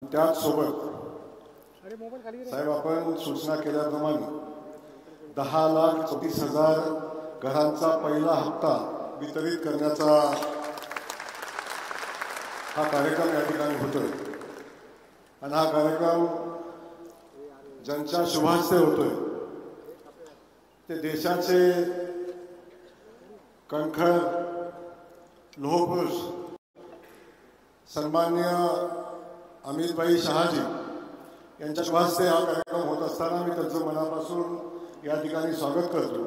त्याचसोबत साहेब आपण सूचना केल्याप्रमाणे 10,34,000 घरांचा पहिला हप्ता वितरित करण्याचा हा कार्यक्रम या ठिकाणी होतोय आणि हा कार्यक्रम ज्यांच्या शुभास्ते होतोय ते देशाचे कणखर लोहपुरुष सन्माननीय अमितभाई शहाजी यांच्या शुभास्ते हा कार्यक्रम होत असताना मी त्यांचं मनापासून या ठिकाणी स्वागत करतो।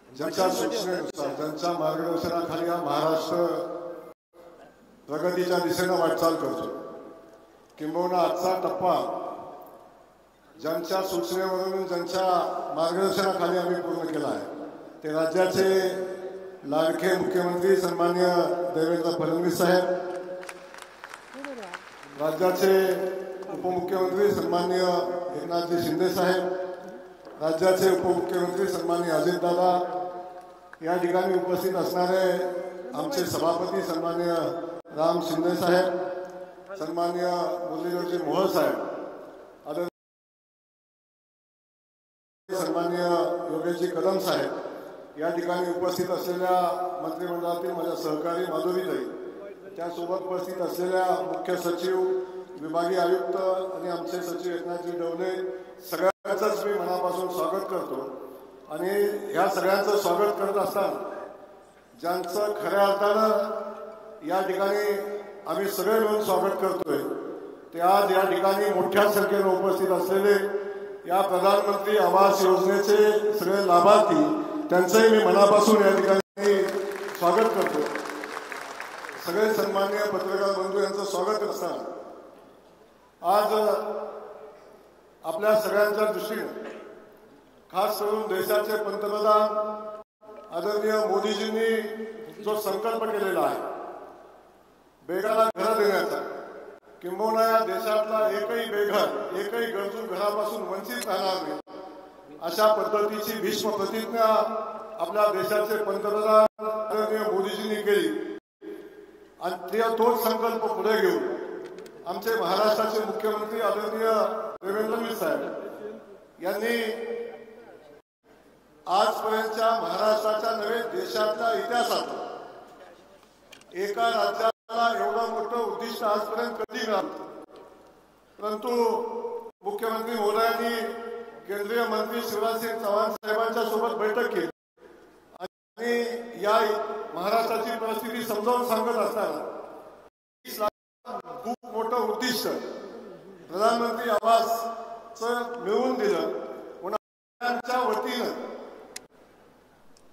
ज्यांच्या सूचनेनुसार ज्यांच्या मार्गदर्शनाखाली हा महाराष्ट्र प्रगतीच्या दिशेने वाटचाल करतो, किंबहुना आजचा टप्पा ज्यांच्या सूचनेवरून ज्यांच्या मार्गदर्शनाखाली आम्ही पूर्ण केला आहे ते राज्याचे लाडके मुख्यमंत्री सन्माननीय देवेंद्र फडणवीस साहेब, राज्याचे उपमुख्यमंत्री सन्माननीय एकनाथजी शिंदे साहेब, राज्याचे उपमुख्यमंत्री सन्माननीय अजितदादा, या ठिकाणी उपस्थित असणारे आमचे सभापती सन्माननीय राम शिंदे साहेब, सन्माननीय मुरलीधरजी मोहोळ साहेब, सन्माननीय योगेशजी कदम साहेब, या ठिकाणी उपस्थित असलेल्या मंत्रिमंडळातील माझ्या सहकारी माधुरीताई, त्यासोबत उपस्थित असलेल्या मुख्य सचिव, विभागीय आयुक्त आणि आमचे सचिव एकनाथजी डवले, सगळ्यांचंच मी मनापासून स्वागत करतो। आणि ह्या सगळ्यांचं स्वागत करत असताना ज्यांचं खऱ्या अर्थानं या ठिकाणी आम्ही सगळे मिळून स्वागत करतोय ते आज या ठिकाणी मोठ्या संख्येने उपस्थित असलेले या प्रधानमंत्री आवास योजनेचे सगळे लाभार्थी, त्यांचंही मी मनापासून या ठिकाणी स्वागत करतो। सगळे सन्माननीय पत्रकार बंधू यांचं स्वागत असताना आज आपल्या सगळ्यांच्या दृष्टीने खास करून देशाचे पंतप्रधान आदरणीय मोदीजींनी जो संकल्प केलेला आहे बेघराला घर देण्याचा, किंबहुना या देशातला एकही बेघर एकही गरजू घरापासून वंचित राहणार नाही अशा पद्धतीची भीष्म प्रतिज्ञा आपल्या देशाचे पंतप्रधान आदरणीय मोदीजींनी केली आणि तोच संकल्प पुढे घेऊन आमचे महाराष्ट्राचे मुख्यमंत्री आदरणीय देवेंद्र फडणवीस साहेब यांनी आजपर्यंतच्या महाराष्ट्राच्या नव्हे देशातल्या इतिहासात एका राज्याला एवढं मोठं उद्दिष्ट आजपर्यंत कधी मिळालं, परंतु मुख्यमंत्री महोदयांनी केंद्रीय मंत्री शिवराज सिंग चौहान साहेबांच्या सोबत बैठक केली आणि या महाराष्ट्राची परिस्थिती समजावून सांगत असताना खूप मोठं उद्दिष्ट प्रधानमंत्री आवासचं मिळवून दिलं। कोणाच्या वतीनं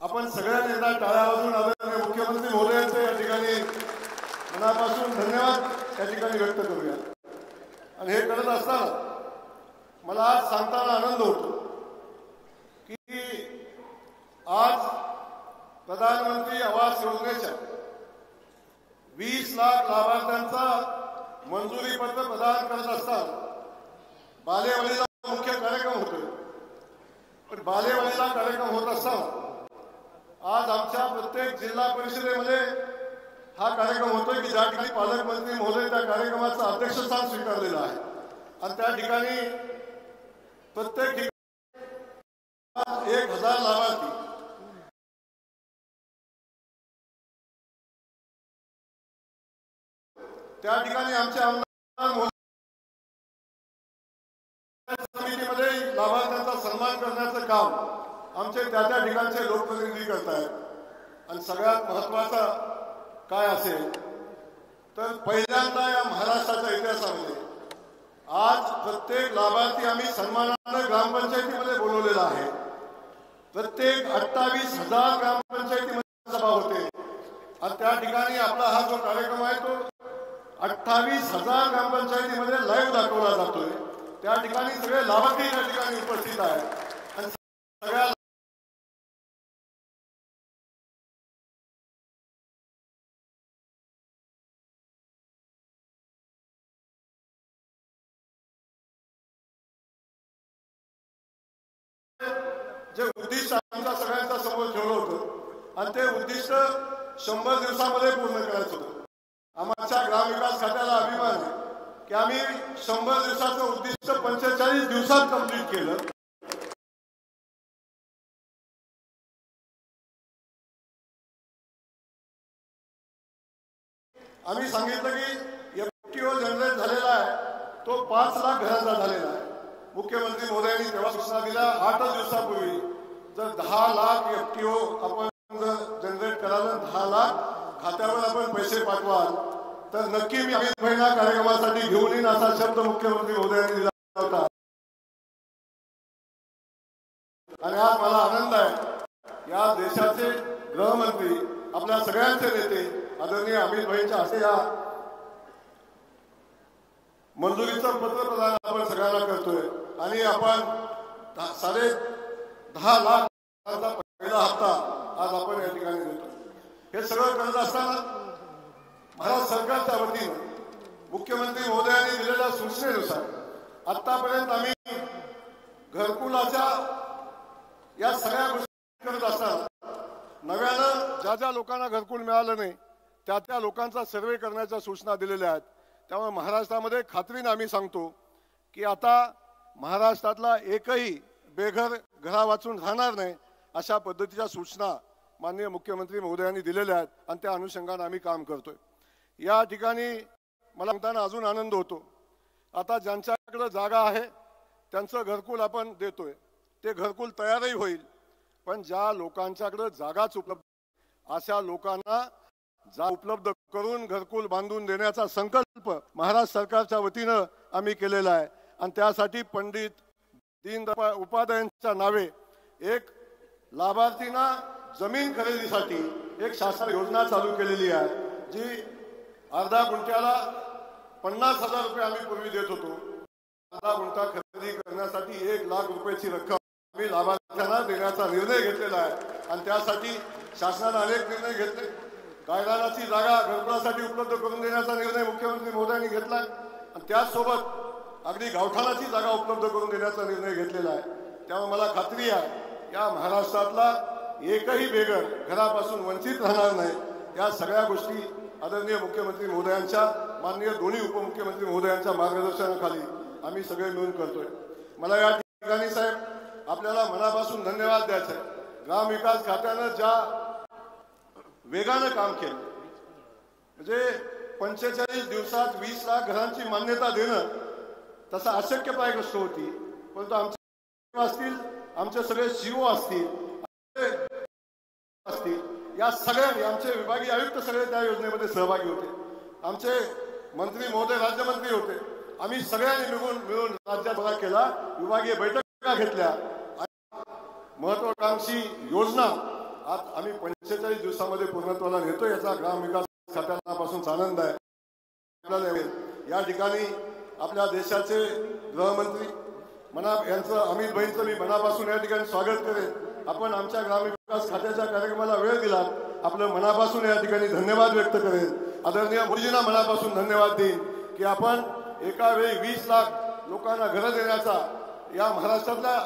आपण सगळ्यांनी एकदा टाळ्या वाजवून आदरणीय मुख्यमंत्री महोदयांचे या ठिकाणी मनापासून धन्यवाद या ठिकाणी व्यक्त करूया। आणि हे करत असताना मला आज सांगताना आनंद होतो की आज प्रधानमंत्री आवास योजनेच्या 20 लाख लाभार्थ्यांचा मंजुरी पत्र प्रदान करत असताना बालेवाडीला मुख्य कार्यक्रम होतोय, पण बालेवाडीला कार्यक्रम होत असताना आज आमच्या प्रत्येक जिल्हा परिषदेमध्ये हा कार्यक्रम होतोय की ज्या ठिकाणी पालकमंत्री महोदय त्या कार्यक्रमाचं अध्यक्षस्थान स्वीकारलेलं आहे आणि त्या ठिकाणी प्रत्येक ठिकाणी 1000 लाभार्थी त्या ठिकाणी आमचे आमदार समितीमध्ये लाभार्थ्यांचा सन्मान करण्याचं काम आमचे त्या ठिकाणचे लोकप्रतिनिधी करत आहेत। आणि सगळ्यात महत्वाचं काय असेल तर पहिल्यांदा या महाराष्ट्राच्या इतिहासामध्ये आज प्रत्येक लाभार्थी आम्ही सन्मानाने ग्रामपंचायतीमध्ये बोलवलेला आहे। प्रत्येक 28,000 ग्रामपंचायतीमध्ये सभा होते आणि त्या ठिकाणी आपला हा जो कार्यक्रम आहे तो 28,000 ग्रामपंचायतीमध्ये लाईव्ह दाखवला जातोय। त्या ठिकाणी सगळे लाभार्थी त्या ठिकाणी उपस्थित आहेत आणि सगळ्या जे उद्दिष्ट आमच्या सगळ्यांच्या समोर ठेवलं होतं आणि ते उद्दिष्ट 100 दिवसामध्ये पूर्ण करायचं होतं. आमच्या ग्रामविकास खात्याला अभिमान आहे की आम्ही 100 दिवसाचं उद्दिष्ट 45 दिवसात कंप्लीट केलं. आम्ही सांगितलं की एफटीओ जनरेट झालेला आहे तो 5 लाख घरांचा झालेला आहे. मुख्यमंत्री महोदयांनी तेव्हा सूचना दिल्या 8 दिवसापूर्वी जर 10 लाख एफटीओ आपण जर जनरेट कराल, 10 लाख खात्यावर आपण पैसे पाठवाल तर नक्की मी अमित भाईंना कार्यक्रमासाठी घेऊन येईन असा शब्द मुख्यमंत्री महोदयांनी दिला होता. आणि आज मला आनंद आहे या देशाचे गृहमंत्री आपल्या सगळ्यांचे नेते आदरणीय अमित भाईंच्या हस्ते या मंजुरीचं पत्र प्रदान आपण सगळ्यांना करतोय आणि आपण 10.5 लाखाचा पहिला हप्ता आज आपण या ठिकाणी देतो. हे सगळं करत असताना महाराष्ट्र सरकारच्या वतीनं मुख्यमंत्री महोदयांनी दिलेल्या सूचनेनुसार आतापर्यंत आम्ही घरकुलाच्या या सगळ्या गोष्टी करत असताना नव्यानं ज्या लोकांना घरकुल मिळालं नाही त्या लोकांचा सर्वे करण्याच्या सूचना दिलेल्या आहेत. त्यामुळे महाराष्ट्रामध्ये खात्रीने आम्ही सांगतो की आता महाराष्ट्रातला एकही बेघर घरा वाचून राहणार नाही अशा पद्धतीच्या सूचना माननीय मुख्यमंत्री महोदयांनी दिलेल्या आहेत आणि त्या अनुषंगाने आम्ही काम करतोय. या ठिकाणी मला म्हणताना अजून आनंद होतो. आता ज्यांच्याकडे जागा आहे त्यांचं घरकुल आपण देतोय, ते घरकुल तयारही होईल. पण ज्या लोकांच्याकडे जागाच उपलब्ध अशा लोकांना उपलब्ध करून घरकुल बांधून देण्याचा संकल्प महाराष्ट्र सरकारच्या वतीनं आम्ही केलेला आहे. आणि त्यासाठी पंडित दीनदयाळ उपाध्यायांच्या नावे एक लाभार्थींना जमीन खरेदीसाठी एक शासन योजना चालू केलेली आहे, जी अर्धा गुंठ्याला 50,000 रुपये आम्ही पूर्वी देत होतो. अर्धा गुंठा खरेदी करण्यासाठी 1 लाख रुपयाची रक्कम आम्ही लाभार्थ्यांना देण्याचा निर्णय घेतलेला आहे. आणि त्यासाठी शासनाने अनेक निर्णय घेतले. गायरानाची जागा घरकुलासाठी उपलब्ध करून देण्याचा निर्णय मुख्यमंत्री महोदयांनी घेतला आणि त्याचसोबत अगदी गावठाणाची जागा उपलब्ध करून देण्याचा निर्णय घेतलेला आहे. त्यामुळे मला खात्री आहे या महाराष्ट्रातला एकही बेघर घरापासून वंचित राहणार नाही. या सगळ्या गोष्टी आदरणीय मुख्यमंत्री महोदयांच्या माननीय दोन्ही उपमुख्यमंत्री महोदयांच्या मार्गदर्शनाखाली आम्ही सगळे मिळून करतोय. मला या ठिकाणी साहेब आपल्याला मनापासून धन्यवाद द्यायचा आहे. ग्रामविकास खात्यानं ज्या वेगानं काम केलं, म्हणजे 45 दिवसात 20 लाख घरांची मान्यता देणं तसं अशक्यपाय गोष्ट होती. परंतु आमचे असतील, आमचे सगळे सीओ असतील, या सगळ्या आमचे विभागीय आयुक्त सगळे त्या योजनेमध्ये सहभागी होते. आमचे मंत्री महोदय राज्यमंत्री होते. आम्ही सगळ्यांनी मिळून राज्यात बघा केला, विभागीय बैठका घेतल्या आणि महत्वाकांक्षी योजना आज आम्ही 45 दिवसामध्ये पूर्णत्वाला नेतो. याचा ग्रामविकास खात्यापासून आनंद आहे. या ठिकाणी आपल्या देशाचे गृहमंत्री यांचं अमित भाईंचं मी मनापासून या ठिकाणी स्वागत करेन. आपण आमच्या ग्रामविकास खात्याच्या कार्यक्रमाला वेळ दिला, आपलं मनापासून या ठिकाणी धन्यवाद व्यक्त करेन. आदरणीय मोदीजींना मनापासून धन्यवाद देईन की आपण एका वेळी 20 लाख लोकांना घरं देण्याचा, या महाराष्ट्रातल्या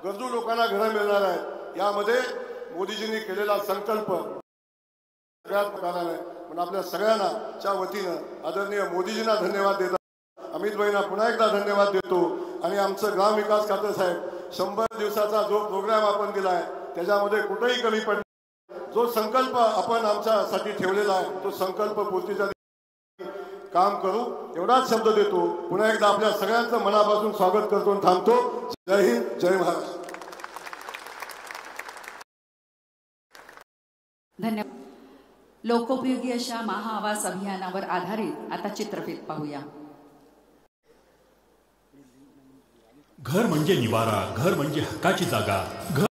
गरजू लोकांना घरं मिळणार आहेत, यामध्ये मोदीजींनी केलेला संकल्प सगळ्यात प्रकाराने पण आपल्या सगळ्यांना च्या वतीनं आदरणीय मोदीजींना धन्यवाद देतो. अमित भाईंना पुन्हा एकदा धन्यवाद देतो. आणि आमचं ग्रामविकास खातं साहेब 100 दिवसाचा जो प्रोग्राम आपण दिलाय त्याच्यामध्ये कुठेही कमी पडला. जो संकल्प आपण आमच्यासाठी ठेवलेला आहे तो संकल्प पूर्तीचा काम करू एवढाच शब्द देतो. पुन्हा एकदा आपल्या सगळ्यांचं मनापासून स्वागत करतो आणि थांबतो. जय हिंद, जय महाराष्ट्र. धन्यवाद. लोकोपयोगी अशा महाआवास अभियानावर आधारित आता चित्रफित पाहूया. घर म्हणजे निवारा, घर म्हणजे हक्काची जागा, घर